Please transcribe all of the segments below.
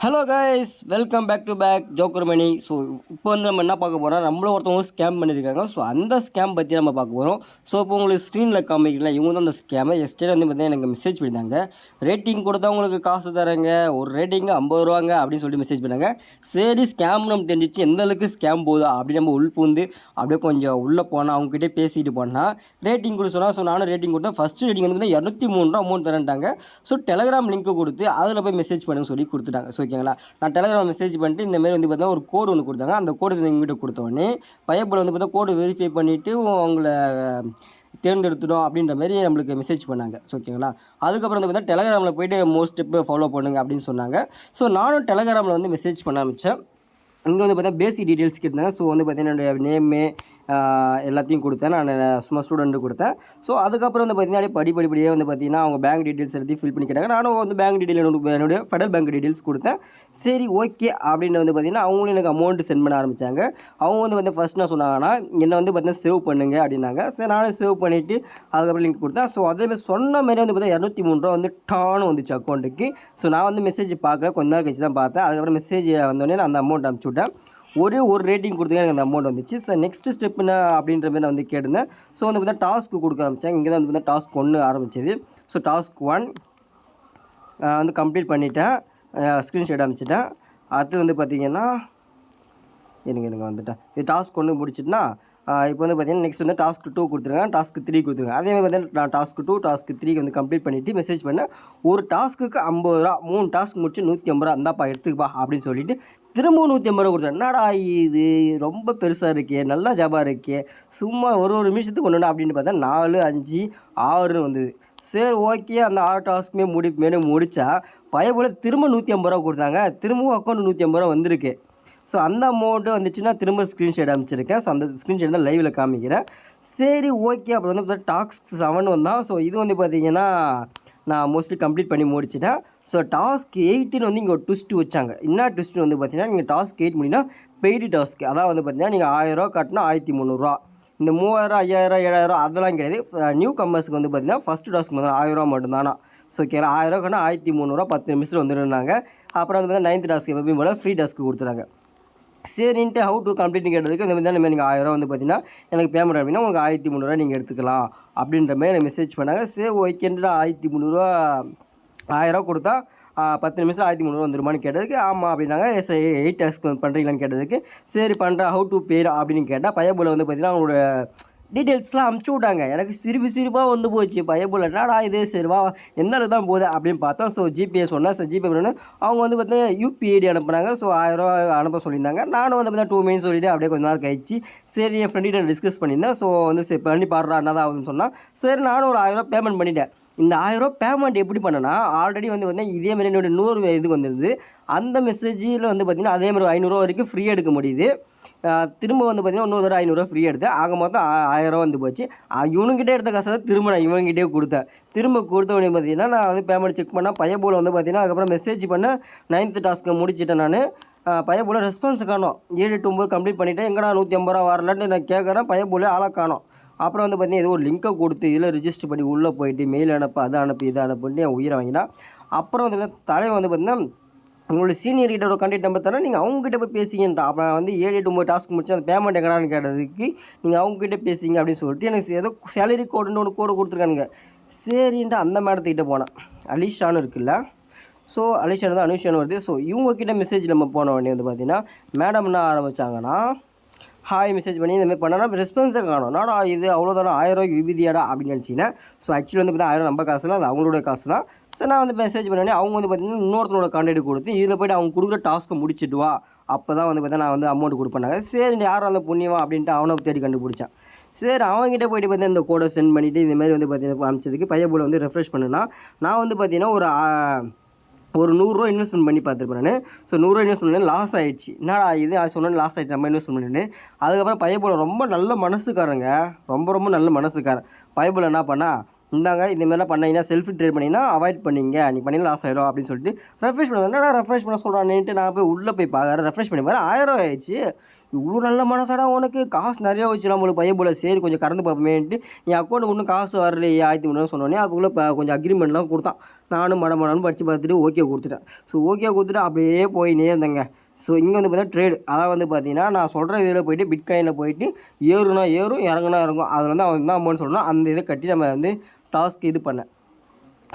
Hello guys, welcome back to Joker Mani. So இப்போ வந்து நம்ம என்ன பார்க்க போகிறோம், நம்மளும் ஒருத்தவங்க ஸ்கேம் பண்ணியிருக்காங்க. ஸோ அந்த ஸ்கேம் பற்றி நம்ம பார்க்க போகிறோம். ஸோ இப்போ உங்களுக்கு ஸ்க்ரீனில் காமிக்கலாம், இவங்க தான் அந்த ஸ்கேமை. எஸ்டே வந்து பார்த்தீங்கன்னா எனக்கு மெசேஜ் பண்ணியிருந்தாங்க, ரேட்டிங் கொடுத்தா உங்களுக்கு காசு தரேங்க, ஒரு ரேட்டிங்கு 50 ரூபாங்க அப்படின்னு சொல்லிட்டு மெசேஜ் பண்ணாங்க. சரி, ஸ்கேம் நம்ம தெரிஞ்சிச்சு, எந்த அளவுக்கு ஸ்கேம் போகுதா அப்படின்னு நம்ம உள்பூந்து அப்படியே கொஞ்சம் உள்ளே போனால் அவங்ககிட்டே பேசிட்டு போனால் ரேட்டிங் கொடு சொன்னால். ஸோ நானும் ரேட்டிங் கொடுத்தேன். ஃபஸ்ட்டு ரேட்டிங் வந்து 203 ரூபா அமௌண்ட் தரேன்ட்டாங்க. ஸோ டெலகிராம் லிங்க்கு கொடுத்து அதில் போய் மெசேஜ் பண்ணுன்னு சொல்லி கொடுத்துட்டாங்க. ஸோ ஓகேங்களா, நான் டெலகிராம் மெசேஜ் பண்ணிட்டு இந்தமாரி வந்து பார்த்தா ஒரு கோடு ஒன்று கொடுத்தாங்க. அந்த கோடு எங்ககிட்ட கொடுத்தோடனே பையப்போல் வந்து பார்த்தா கோடு வெரிஃபை பண்ணிவிட்டு அவங்கள தேர்ந்தெடுத்துடும் அப்படின்ற மாதிரி நம்மளுக்கு மெசேஜ் பண்ணாங்க. ஸோ ஓகேங்களா, அதுக்கப்புறம் வந்து பார்த்தா டெலகிராமில் போய்ட்டு மோஸ்ட் ஸ்டெப்பு ஃபாலோ பண்ணுங்க அப்படின்னு சொன்னாங்க. ஸோ நானும் டெலகிராமில் வந்து மெசேஜ் பண்ண ஆரம்பித்தேன். இங்கே வந்து பார்த்தா பேசிக் டீட்டெயில்ஸ் கேட்டாங்க. ஸோ வந்து பார்த்தீங்கன்னா என்னுடைய நேமு எல்லாத்தையும் கொடுத்தேன். நான் சும்மா ஸ்டூடெண்ட்டு கொடுத்தேன். ஸோ அதுக்கப்புறம் வந்து பார்த்தீங்கன்னா படிப்படியே வந்து பார்த்தீங்கன்னா அவங்க பேங்க் டீட்டெயில்ஸ் எல்லாத்தையும் ஃபில் பண்ணி கேட்டாங்க. நானும் வந்து பேங்க் டீட்டெயில் என்னுடைய ஃபெடரல் பேங்க் டீட்டெயில்ஸ் கொடுத்தேன். சரி, ஓகே அப்படின்னு வந்து பார்த்தீங்கன்னா அவங்களும் எனக்கு அமௌண்ட் சென்ட் பண்ண ஆரம்பித்தாங்க. அவங்க வந்து பார்த்தீங்கன்னா ஃபஸ்ட் என்ன சொன்னாங்கன்னா, என்னை வந்து பார்த்தீங்கன்னா சேவ் பண்ணுங்க அப்படின்னாங்க. சரி, நானும் சேவ் பண்ணிவிட்டு அதுக்கப்புறம் லிங்க் கொடுத்தேன். ஸோ அதேமாதிரி சொன்ன மாதிரி வந்து பார்த்தீங்கன்னா 203 ரூபா வந்து டான்னு வந்துச்சு அக்கௌண்ட்டுக்கு. ஸோ நான் வந்து மெசேஜ் பார்க்கல, கொஞ்ச நேரம் கழிச்சு தான் பார்த்தேன். அதுக்கப்புறம் மெசேஜ் வந்தோடனே நான் அந்த அமௌண்ட் அனுப்பிச்சி விட்டேன். ஒரு ரேட்டிங் கொடுத்தீங்க, எனக்கு அந்த அமௌண்ட் வந்துச்சு. ஸோ நெக்ஸ்ட் ஸ்டெப் என்ன அப்படின்ற மாதிரி நான் வந்து கேட்டிருந்தேன். ஸோ வந்து பார்த்தா டாஸ்க்கு கொடுக்க ஆரம்பித்தேன். இங்கே தான் வந்து பார்த்தா டாஸ்க் 1 ஆரம்பிச்சது. ஸோ டாஸ்க் 1 வந்து கம்ப்ளீட் பண்ணிவிட்டேன். ஸ்க்ரீன்ஷாட் அனுப்பிச்சிட்டேன். அடுத்து வந்து பார்த்திங்கன்னா எனக்கு வந்துட்டேன். இது டாஸ்க் 1 முடிச்சுட்டுனா இப்போ வந்து பார்த்தீங்கன்னா நெக்ஸ்ட் வந்து டாஸ்க் 2 கொடுத்துருங்க, டாஸ்க் 3 கொடுத்துருங்க. அதேமாதிரி பார்த்தீங்கன்னா நான் டாஸ்க் 2 டாஸ்க் 3 வந்து கம்ப்ளீட் பண்ணிவிட்டு மெசேஜ் பண்ணேன். ஒரு டாஸ்க்குக்கு 50 ரூபா, 3 டாஸ்க் முடிச்சு 150 ரூபா, இந்தாப்பா எடுத்துக்கப்பா அப்படின்னு சொல்லிட்டு திரும்பவும் 150 ரூபா கொடுத்தேன். என்னடா இது ரொம்ப பெருசாக இருக்கே, நல்லா ஜாபாக இருக்கே, சும்மா ஒரு நிமிஷத்துக்கு ஒன்று அப்படின்னு பார்த்தா 4, 5, 6 வந்தது. சரி, ஓகே, அந்த 6 டாஸ்க்குமே முடித்தா பயபோல் திரும்ப 150 ரூபா கொடுத்தாங்க. திரும்பவும் அக்கௌண்ட் 150 ரூபா வந்திருக்கு. ஸோ அந்த அமௌண்ட்டு வந்துச்சுன்னா திரும்ப ஸ்க்ரீன்ஷாட் அனுப்பிச்சிருக்கேன். ஸோ அந்த ஸ்க்ரீன்ஷாட் தான் லைவில் காமிக்கிறேன். சரி, ஓகே. அப்புறம் வந்து டாஸ்க் 7 வந்தால். ஸோ இது வந்து பார்த்திங்கன்னா நான் மோஸ்ட்லி கம்ப்ளீட் பண்ணி முடிச்சிட்டேன். ஸோ டாஸ்க் 8 வந்து இங்கே ஒரு ட்விஸ்ட் வச்சாங்க. என்ன ட்விஸ்ட் வந்து பார்த்திங்கன்னா, நீங்கள் டாஸ்க் 8 முடினா பெய்டு டாஸ்க்கு, அதாவது வந்து பார்த்திங்கன்னா நீங்கள் 1000 ரூபா கட்டினா 1300 ரூபா. இந்த 3000, 5000, 7000 அதெல்லாம் கிடையாது. நியூ கம்மர்ஸுக்கு வந்து பார்த்திங்கன்னா ஃபஸ்ட்டு டாஸ்க்கு வந்து 1000 ரூபா மட்டும்தானா. ஸோ ஓகே, 1000 ரூபா கட்டினா 1300 ரூபா 10 நிமிஷத்தில் வந்துருந்தாங்க. அப்புறம் வந்து பார்த்தீங்கன்னா 9th டாஸ்க்கு எப்பவும் போல் ஃப்ரீ டாஸ்க்கு கொடுத்துறாங்க. சரின்ட்டு ஹவு டு கம்ப்ளீட்னு கேட்டதுக்கு இந்த மாதிரி நீங்கள் 1000 ரூபா வந்து பார்த்தீங்கன்னா எனக்கு பேமெண்ட் அப்படின்னா உங்களுக்கு 1300 ரூபா நீங்கள் எடுத்துக்கலாம் அப்படின்ற மாதிரி எனக்கு மெசேஜ் பண்ணாங்க. சரி, ஓகேன்றா 1300 ரூபா 1000 ரூபா கொடுத்தா 10 நிமிஷம் 1300 ரூபா வந்துருமான்னு கேட்டதுக்கு ஆமாம் அப்படின்னாங்க. 8 டாஸ்க் பண்ணுறீங்களான்னு கேட்டதுக்கு சரி பண்ணுறேன், ஹவு டு பே அப்படின்னு கேட்டால் பையபோல் வந்து பார்த்தீங்கன்னா அவங்களோட டீட்டெயில்ஸ்லாம் அமுச்சு விட்டாங்க. எனக்கு சிரிப்பாக வந்து போச்சு. பயபோல் என்னடா இது, சரிவா எந்த அளவுக்கு தான் போகுது அப்படின்னு பார்த்தோம். ஸோ ஜிபே சொன்னேன். ஸோ ஜிபே பண்ணு அவங்க வந்து பார்த்தீங்கன்னா யூபிஐடி அனுப்புனாங்க. ஸோ 1000 ரூபா அனுப்ப சொல்லியிருந்தாங்க. நானும் வந்து பார்த்தீங்கன்னா 2 மினிட்ஸ் சொல்லிவிட்டு அப்படியே கொஞ்ச நேரம் கழிச்சு சரி என் ஃப்ரெண்ட்கிட்ட டிஸ்கஸ் பண்ணியிருந்தேன். ஸோ வந்து சரி பண்ணி பாடுறா என்ன தான் ஆகுதுன்னு சொன்னால் சரி நானும் ஒரு 1000 ரூபா பேமெண்ட் பண்ணிட்டேன். இந்த 1000 ரூபா பேமெண்ட் எப்படி பண்ணேன்னா, ஆல்ரெடி வந்து பார்த்தீங்கன்னா இதேமாதிரி என்னோடய 100 இதுக்கு வந்துருது. அந்த மெசேஜில் வந்து பார்த்திங்கன்னா அதேமாதிரி 500 ரூபா வரைக்கும் ஃப்ரீயாக எடுக்க முடியுது. திரும்ப வந்து பார்த்திங்கன்னா இன்னொரு தடவை 500 ரூபா ஃப்ரீ எடுத்தேன். ஆக மொத்தம் 1000 ரூபா வந்து போச்சு. இவனுங்கிட்டே எடுத்த காசை தான் திரும்ப நான் இவங்ககிட்டே கொடுத்தேன். திரும்ப கொடுத்த உடனே பார்த்திங்கன்னா நான் வந்து பேமெண்ட் செக் பண்ணால் பையபோல் வந்து பார்த்திங்கன்னா அதுக்கப்புறம் மெசேஜ் பண்ண 9th டாஸ்க்கை முடிச்சிட்டேன். நான் பையபோல் ரெஸ்பான்ஸ் காணோம். 7 to 9 கம்ப்ளீட் பண்ணிவிட்டேன். எங்கடா 150 ரூபா வரலன்னு நான் கேட்குறேன். பையபோல் ஆளாக காணோம். அப்புறம் வந்து பார்த்திங்கன்னா ஏதோ ஒரு லிங்க்கை கொடுத்து இதில் ரிஜிஸ்டர் பண்ணி உள்ளே போயிட்டு மெயில் அனுப்ப அதை அனுப்பி இதை அனுப்பிட்டு என் உயிரை வாங்கிட்டான். அப்புறம் வந்து தலைவன் வந்து பார்த்திங்கன்னா உங்களோட சீனியர்கிட்ட ஒரு கான்டாக்ட் நம்பர் தரேன், நீங்கள் அவங்ககிட்ட போய் பேசிங்கன்றான். அப்புறம் வந்து 7 to 9 டாஸ்க் முடிச்சு அந்த பேமெண்ட் எங்கடான்னு கேட்டதுக்கு நீங்கள் அவங்ககிட்ட பேசிங்க அப்படின்னு சொல்லிட்டு எனக்கு ஏதோ சேலரி கோடுன்னு ஒன்று கோடு கொடுத்துருக்கானுங்க. சரின்ட்டு அந்த மேடத்துக்கிட்ட போனேன். அலிஷான்னு இருக்குல்ல, ஸோ அலிஷானு தான் அனுஷானு வருது. ஸோ இவங்கக்கிட்ட மெசேஜ் நம்ம போன உடனே வந்து பார்த்திங்கன்னா மேடம் என்ன ஆரம்பித்தாங்கன்னா ஹாய் மெசேஜ் பண்ணி இந்தமாதிரி பண்ணனா ரெஸ்பான்ஸை காணும். நாடா இது அவ்வளோதானா 1000 ரூபாய்க்கு விபதியாடா அப்படின்னு நினச்சினேன். ஸோ ஆக்சுவலி வந்து பார்த்தீங்கன்னா 1000 நம்ம காசு தான், அது அவங்களோட காசு தான். ஸோ நான் வந்து மெசேஜ் பண்ணோடனே அவங்க வந்து பார்த்திங்கன்னா இன்னொருத்தரோட கான்டாக்ட் கொடுத்து இதில் போய்ட்டு அவங்க கொடுக்குற டாஸ்க்கை முடிச்சுட்டு வா, அப்போ தான் வந்து பார்த்தீங்கன்னா நான் வந்து அமௌண்ட் கொடுப்பேனாங்க. சரி யாரும் அந்த புண்ணியவா அப்படின்ட்டு அவனை தேடி கண்டுபிடிச்சான். சரி அவங்ககிட்ட போய்ட்டு பார்த்தீங்கன்னா இந்த கோடை சென்ட் பண்ணிவிட்டு இந்தமாதிரி வந்து பார்த்தீங்கன்னா அனுப்பிச்சதுக்கு பையபோல் வந்து ரெஃப்ரெஷ் பண்ணுன்னா நான் வந்து பார்த்தீங்கன்னா ஒரு 100 ரூபா இன்வெஸ்ட்மெண்ட் பண்ணி பார்த்துருப்பேன் நான். ஸோ 100 ரூபா இன்வெஸ்ட் பண்ணி லாஸ் ஆகிடுச்சு. என்னடா இது சொன்னேன் லாஸ் ஆகிடுச்சு நம்ம இன்வெஸ்ட் பண்ணிட்டு. அதுக்கப்புறம் பையபோல் ரொம்ப நல்ல மனசுக்காரங்க, ரொம்ப நல்ல மனசுக்காரன். பையபோல் என்ன பண்ணா இந்தாங்க இந்த மாதிரிலாம் பண்ணீங்கன்னா செல்ஃப் ட்ரேட் பண்ணிங்கன்னா அவாய்ட் பண்ணிங்க, நீ பண்ணினா லாஸ் ஆகிடும் அப்படின்னு சொல்லிட்டு ரெஃப்ரெஷ் பண்ண என்னடா ரெஃப்ரெஷ் பண்ண சொல்கிறான்ட்டு நான் போய் உள்ளே போய் பார்க்குறேன். ரெஃப்ரெஷ் பண்ணி பாரு 1000 ஆயிடுச்சு. இவ்வளோ நல்ல மனசாடா உனக்கு, காசு நிறையா வச்சு நம்மளுக்கு பையன் போல், சரி கொஞ்சம் கறந்து பார்ப்போமேன்ட்டு என் அக்கௌண்ட் இன்னும் காசு வரலையே 1300 சொன்னோன்னே அதுக்குள்ளே கொஞ்சம் அக்ரிமெண்ட்லாம் கொடுத்தான். நானும் மடமடன்னு படித்து பார்த்துட்டு ஓகே கொடுத்துட்டேன். ஸோ ஓகே கொடுத்துட்டு அப்படியே போயினே இருந்தேங்க. ஸோ இங்கே வந்து பார்த்தீங்கன்னா ட்ரேடு, அதாவது வந்து பார்த்தீங்கன்னா நான் சொல்கிற இதில் போய்ட்டு பிட்காயினில் போயிட்டு ஏறுனா ஏறும் இறங்குனா இறங்கும், அதில் வந்து அவன் தான் அமௌண்ட் சொல்லணும், அந்த இதை கட்டி நம்ம வந்து டாஸ்க் இது பண்ணேன்.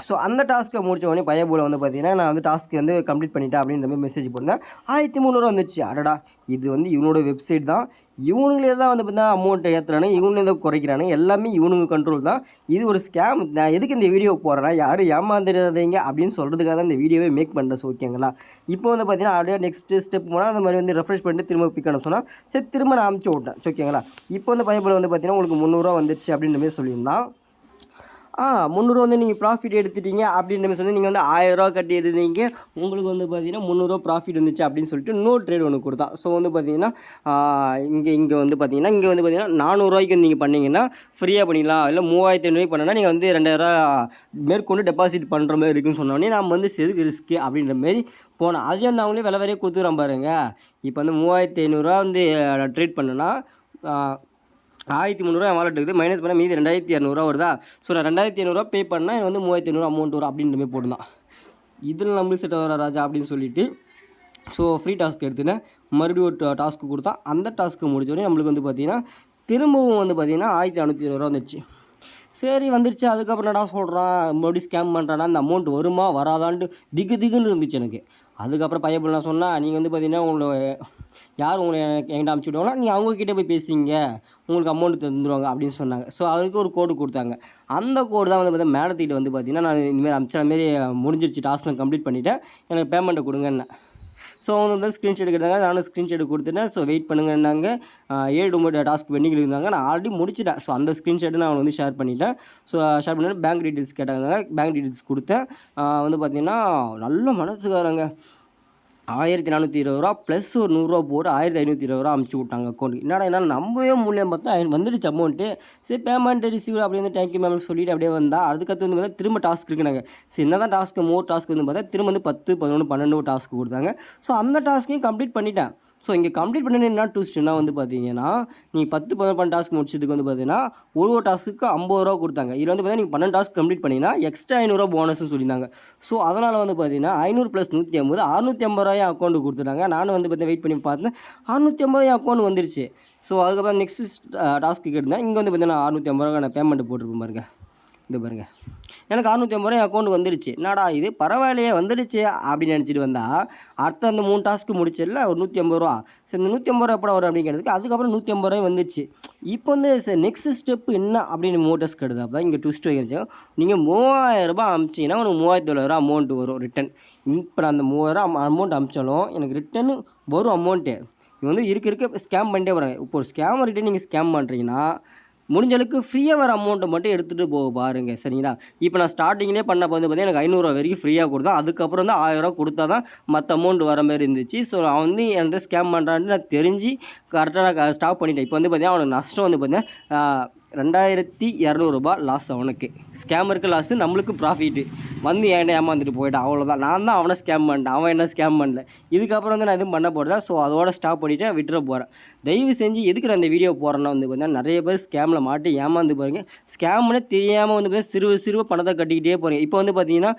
ஸோ அந்த டாஸ்க்கை முடித்த உடனே பையபோல் வந்து பார்த்தீங்கன்னா நான் வந்து டாஸ்க் வந்து கம்ப்ளீட் பண்ணிட்டேன் அப்படின்ற மாதிரி மெசேஜ் போட்டேன். 1300 வந்துச்சு. அடடா இது வந்து இவனோட வெப்சைட் தான், இவனுங்களே தான் வந்து பார்த்தீங்கன்னா அமௌண்ட்டை ஏற்றுறானு, இவனுங்களே தான் குறைக்கிறானு, எல்லாமே இவனுங்க கண்ட்ரோல் தான். இது ஒரு ஸ்கேம். நான் எதுக்கு இந்த வீடியோ போடுறேன்னா யாரும் ஏமாந்துடாதீங்க அப்படின்னு சொல்கிறதுக்காக தான் இந்த வீடியோவே மேக் பண்ணுறேன். ஸோ ஓகேங்களா, இப்போ வந்து பார்த்தீங்கன்னா அப்படியே நெக்ஸ்ட் ஸ்டெப் போனால் அந்த மாதிரி வந்து ரெஃப்ரெஷ் பண்ணிட்டு திரும்ப பிக் பண்ண சொன்னால் சரி திரும்ப நான் அமுச்சு விட்டேன். ஓகேங்களா, இப்போ வந்து பையபோல் வந்து பார்த்தீங்கன்னா உங்களுக்கு 300 வந்துடுச்சு அப்படின்ற மாதிரி சொல்லியிருந்தான். 300 வந்து நீங்கள் ப்ராஃபிட் எடுத்துட்டீங்க அப்படின்ற மாதிரி சொல்லி நீங்கள் வந்து 1000 கட்டியிருந்தீங்க, உங்களுக்கு வந்து பார்த்தீங்கன்னா 300 ப்ராஃபிட் வந்துச்சு அப்படின்னு சொல்லிட்டு இன்னொரு ட்ரேட் ஒன்று கொடுத்தான். ஸோ வந்து பார்த்தீங்கன்னா இங்கே வந்து பார்த்தீங்கன்னா 400 நீங்கள் பண்ணிங்கன்னா ஃப்ரீயாக பண்ணிடலாம், இல்லை 3500 பண்ணனா நீங்கள் வந்து 2000 மேற்கொண்டு டெபாசிட் பண்ணுற மாதிரி இருக்குன்னு சொன்னோடனே நம்ம வந்து செதுக்கு ரிஸ்க்கு அப்படின்ற மாதிரி போனோம். அதையும் வந்து அவங்களே விலை கொடுத்துக்கிறோம் பாருங்க. இப்போ வந்து 3500 வந்து ட்ரேட் பண்ணுன்னா 1300 என் வாலெட் இருக்குது, மைனஸ் பண்ணால் மீதி 2200 வருதா. ஸோ நான் 2500 பே பண்ணால் எனக்கு வந்து 3500 அமௌண்ட் வரும் அப்படின்ற மாதிரி போட்டுருந்தான். இதில் நம்மளுக்கு செட் வர ராஜா அப்படின்னு சொல்லிட்டு ஸோ ஃப்ரீ டாஸ்க் எடுத்துனேன். மறுபடியும் ஒரு டாஸ்க்கு கொடுத்தா, அந்த டாஸ்க்கு முடிச்சோடனே நம்மளுக்கு வந்து பார்த்திங்கன்னா திரும்பவும் வந்து பார்த்திங்கன்னா 1520 வந்துடுச்சு. சரி வந்துடுச்சு. அதுக்கப்புறம் என்னடா சொல்கிறான், மறுபடியும் ஸ்கேம் பண்ணுறான்னா, அந்த அமௌண்ட் வருமா வராதான்ட்டு திகுன்னு இருந்துச்சு எனக்கு. அதுக்கப்புறம் பையன் நான் சொன்னால், நீங்கள் வந்து பார்த்தீங்கன்னா உங்களை யார் உங்களை என்கிட்ட அமுச்சு விடுவாங்களோ நீங்கள் அவங்கக்கிட்ட போய் பேசிங்க, உங்களுக்கு அமௌண்ட் தந்துடுவாங்க அப்படின்னு சொன்னாங்க. ஸோ அதுக்கு ஒரு கோடு கொடுத்தாங்க. அந்த கோடு தான் வந்து பார்த்தீங்கன்னா மேடத்துக்கிட்ட வந்து பார்த்தீங்கன்னா நான் இந்தமாதிரி அமிச்ச மாரி முடிஞ்சிருச்சு, டாஸ்க் நான் கம்ப்ளீட் பண்ணிவிட்டேன், எனக்கு பேமெண்ட்டை கொடுங்கன்னு. ஸோ அவங்க வந்து ஸ்க்ரீன்ஷாட் எடுத்தாங்க, நானும் ஸ்க்ரீன்ஷாட் கொடுத்துட்டேன். So wait பண்ணுங்கன்னாங்க. 7 டாஸ்க் பெண்டிங்கில் இருந்தாங்க, நான் ஆல்ரெடி முடிச்சிட்டேன். ஸோ அந்த ஸ்க்ரீன்ஷாட்டை நான் வந்து ஷேர் பண்ணிட்டேன். ஸோ ஷேர் பண்ணிட்டு பேங்க் டீட்டெயில்ஸ் கேட்டாங்க, பேங்க் டீட்டெயில்ஸ் கொடுத்தேன். வந்து பார்த்திங்கன்னா நல்ல மனசுக்காரங்க 1420 ப்ளஸ் ஒரு 100 போட்டு 1520 அமுச்சு விட்டாங்க அக்கௌண்ட். என்னால் நம்பவே முடியல. பார்த்தா வந்துடுச்சு அமௌண்ட்டு. சரி பேமெண்ட் ரிசீவ் அப்படி வந்து தேங்க்யூ மேம் சொல்லிட்டு அப்படியே வந்தால் அதுக்கடுத்து வந்து பார்த்தா திரும்ப டாஸ்க் இருக்குனாங்க. சரி என்ன தான் டாஸ்க்கு மோர் டாஸ்க் வந்து பார்த்தா திரும்ப வந்து 10, 11, 12 டாஸ்க் கொடுத்தாங்க. ஸோ அந்த டாஸ்க்கையும் கம்ப்ளீட் பண்ணிட்டேன். ஸோ இங்கே கம்ப்ளீட் பண்ணி என்ன ட்விஸ்ட்னா வந்து பார்த்தீங்கன்னா நீங்கள் 10, 12 டாஸ்க் முடிச்சதுக்கு வந்து பார்த்தீங்கன்னா ஒரு டாஸ்க்கு 50 ரூபா கொடுத்தாங்க. இதில் வந்து பார்த்தீங்கன்னா நீங்கள் 12 டாஸ்க் கம்ப்ளீட் பண்ணிங்கன்னா எக்ஸ்ட்ரா 500 போனஸ்ன்னு சொல்லியிருந்தாங்க. ஸோ அதனால் வந்து பார்த்தீங்கன்னா 500 + 150 650 என் அக்கௌண்ட்டு கொடுத்துட்டாங்க. நானும் வந்து பார்த்தீங்கன்னா வெயிட் பண்ணி பார்த்தேன், 650 என் அக்கௌண்ட் வந்துருச்சு. ஸோ அதுக்கப்புறம் நெக்ஸ்ட் டாஸ்க்கு கேட்டிருந்தேன். இங்கே வந்து பார்த்தீங்கன்னா 650 நான் பேமெண்ட் போட்டிருப்பேன் பாருங்க, இது பாருங்கள் எனக்கு 650 என் அக்கௌண்ட் வந்துடுச்சு. என்னடா இது பரவாயில்லையே வந்துடுச்சு அப்படின்னு நினச்சிட்டு வந்தால் அடுத்த அந்த 3 டாஸ்க்கு முடிச்சிடல ஒரு 150 ரூபா. சரி இந்த 150 ரூபா எப்படா வரும் அப்படிங்கிறதுக்கு அதுக்கப்புறம் 150 ரூபாய் வந்துடுச்சு. இப்போ வந்து நெக்ஸ்ட் ஸ்டெப்பு என்ன அப்படின்னு மோட்டர்ஸ் கெடுது. அப்போ தான் இங்கே ட்விஸ்ட் வைக்கிறச்சு. நீங்கள் 3000 ரூபாய் அமிச்சிங்கன்னா உனக்கு 3700 அமௌண்ட் வரும் ரிட்டன். இப்போ நான் அந்த 3000 அமௌண்ட் அமிச்சாலும் எனக்கு ரிட்டன் வரும் அமௌண்ட்டு. இது வந்து இருக்க ஸ்கேம் பண்ணிட்டே வராங்க. இப்போ ஒரு ஸ்கேம் ரிட்டன் நீங்கள் ஸ்கேம் பண்ணுறீங்கன்னா முடிஞ்சளவுக்கு ஃப்ரீயாக வர அமௌண்ட்டை மட்டும் எடுத்துகிட்டு போக பாருங்கள், சரிங்களா. இப்போ நான் ஸ்டார்டிங்லேயே பண்ணப்போ வந்து பார்த்தீங்கன்னா எனக்கு 500 ரூபா வரைக்கும் ஃப்ரீயாக கொடுத்தா, அதுக்கப்புறம் தான் 1000 ரூபா கொடுத்தா தான் மற்ற அமௌண்ட் வர மாதிரி இருந்துச்சு. ஸோ அவன் வந்து என்கிட்ட ஸ்கேம் பண்ணுறான்னு நான் தெரிஞ்சு கரெக்டாக நான் ஸ்டாப் பண்ணிட்டேன். இப்போ வந்து பார்த்தீங்கன்னா அவனுக்கு நஷ்டம் வந்து பார்த்தீங்கன்னா 2200 ரூபாய் லாஸ். அவனுக்கு ஸ்கேமருக்கு லாஸு, நம்மளுக்கு ப்ராஃபிட்டு. வந்து என்கிட்ட ஏமாந்துட்டு போயிட்டான், அவ்வளோதான். நான் தான் அவனை ஸ்கேம் பண்ணிட்டேன், அவன் என்ன ஸ்கேம் பண்ணல. இதுக்கப்புறம் வந்து நான் எதுவும் பண்ண போகிறேன். ஸோ அதோட ஸ்டாப் பண்ணிவிட்டு நான் விட்டுற போகிறேன். தயவு செஞ்சு எதுக்கு நான் இந்த வீடியோ போடுறேன்னா வந்து பார்த்தீங்கன்னா நிறைய பேர் ஸ்கேமில் மாட்டி ஏமாந்து பாருங்க. ஸ்கேம்னு தெரியாமல் வந்து பார்த்தீங்கன்னா சிறுவ பணத்தை கட்டிக்கிட்டே போகிறீங்க. இப்போ வந்து பார்த்தீங்கன்னா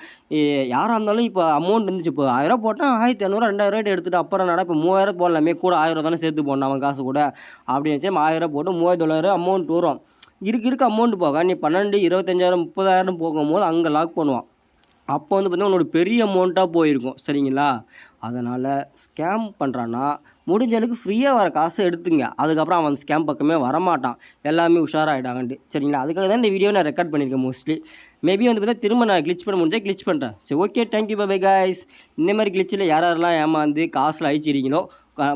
யாராக இருந்தாலும் இப்போ அமௌண்ட் இருந்துச்சு, இப்போ 1000 போட்டால் 1500 2000 எடுத்துகிட்டு அப்புறம் நட இப்போ 3000 போடலாமே, கூட 1000 தானே சேர்த்து போடணும் அவன் காசு கூட அப்படின்னு வச்சு 1000 போட்டு 3700 அமௌண்ட் வரும். இருக்க அமௌண்ட் போக நீ 12, 25,000, 30,000 போகும்போது அங்கே லாக் பண்ணுவான். அப்போ வந்து பார்த்தீங்கன்னா உன்னோட பெரிய அமௌண்ட்டாக போயிருக்கும், சரிங்களா. அதனால் ஸ்கேம் பண்ணுறான்னா முடிஞ்ச அளவுக்கு ஃப்ரீயாக வர காசை எடுத்துங்க. அதுக்கப்புறம் அவன் ஸ்கேம் பக்கமே வரமாட்டான், எல்லாமே உஷாராகிடாங்கன்ட்டு, சரிங்களா. அதுக்காக தான் இந்த வீடியோ நான் ரெக்கார்ட் பண்ணியிருக்கேன். மோஸ்ட்லி மேபி வந்து பார்த்தா திரும்ப நான் கிளிச் பண்ண முடிஞ்சால் கிளிச் பண்ணுறேன். சரி ஓகே, தேங்க்யூ, பை கைஸ். இந்த மாதிரி கிளிச்சில் யாரெல்லாம் ஏமாந்து காசில் அழிச்சிருக்கீங்களோ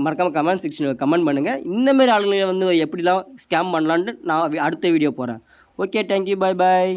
மறக்காமல் கமெண்ட் செக்ஷனில் கமெண்ட் பண்ணுங்கள். இந்தமாரி ஆளுங்களை வந்து எப்படிலாம் ஸ்கேம் பண்ணலான்ட்டு நான் அடுத்த வீடியோ போகிறேன். Okay, thank you, by.